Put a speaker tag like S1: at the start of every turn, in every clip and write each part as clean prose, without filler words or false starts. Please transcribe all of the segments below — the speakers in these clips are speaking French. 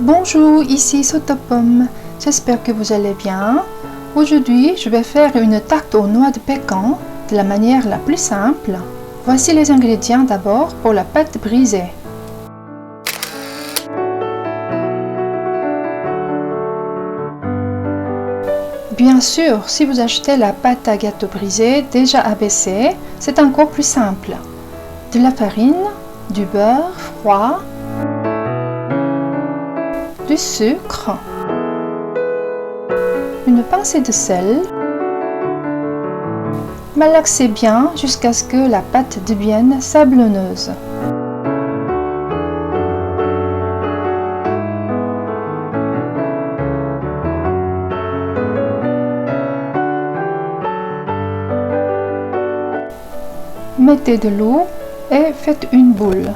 S1: Bonjour, ici Sotopom. J'espère que vous allez bien. Aujourd'hui, je vais faire une tarte aux noix de pécan de la manière la plus simple. Voici les ingrédients d'abord pour la pâte brisée. Bien sûr, si vous achetez la pâte à gâteau brisée déjà abaissée, c'est encore plus simple. De la farine, du beurre froid, du sucre, une pincée de sel. Malaxez bien jusqu'à ce que la pâte devienne sablonneuse. Mettez de l'eau et faites une boule.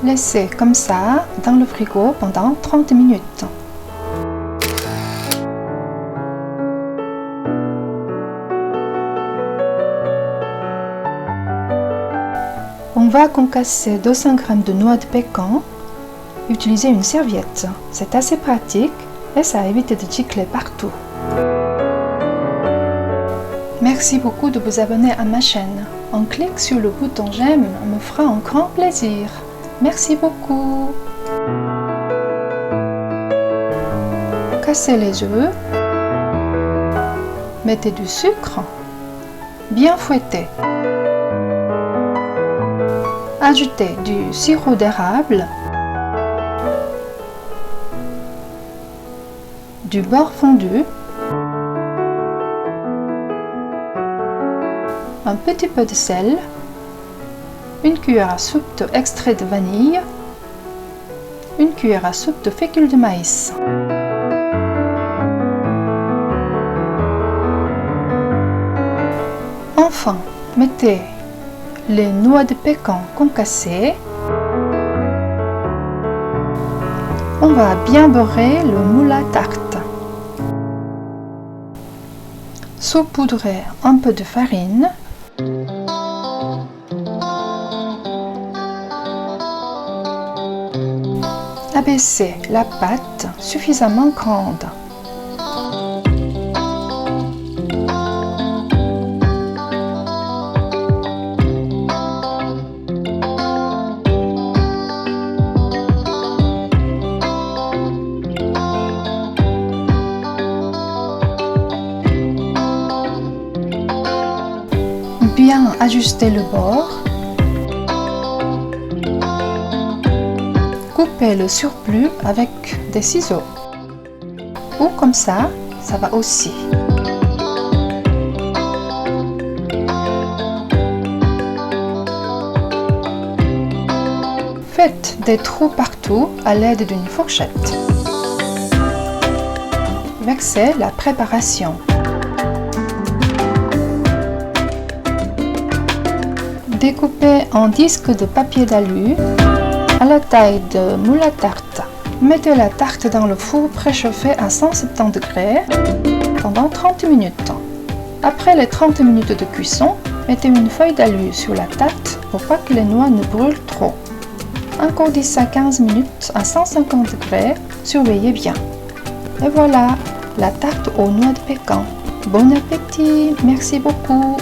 S1: Laissez comme ça dans le frigo pendant 30 minutes. On va concasser 200 g de noix de pécan. Utilisez une serviette. C'est assez pratique et ça évite de gicler partout. Merci beaucoup de vous abonner à ma chaîne. Un clic sur le bouton j'aime me fera un grand plaisir. Merci beaucoup. Cassez les œufs. Mettez du sucre. Bien fouettez. Ajoutez du sirop d'érable, du beurre fondu, un petit peu de sel, une cuillère à soupe d'extrait de vanille, une cuillère à soupe de fécule de maïs. Enfin, mettez les noix de pécan concassées. On va bien beurrer le moule à tarte. Saupoudrez un peu de farine. Abaissez la pâte suffisamment grande. Bien ajuster le bord. Coupez le surplus avec des ciseaux. Ou comme ça va aussi. Faites des trous partout à l'aide d'une fourchette. Vexez la préparation. Découpez en disque de papier d'alu à la taille de moule à tarte. Mettez la tarte dans le four préchauffé à 170 degrés pendant 30 minutes. Après les 30 minutes de cuisson, mettez une feuille d'alu sur la tarte pour pas que les noix ne brûlent trop. Encore 10 à 15 minutes à 150 degrés, surveillez bien. Et voilà, la tarte aux noix de pécan. Bon appétit, merci beaucoup.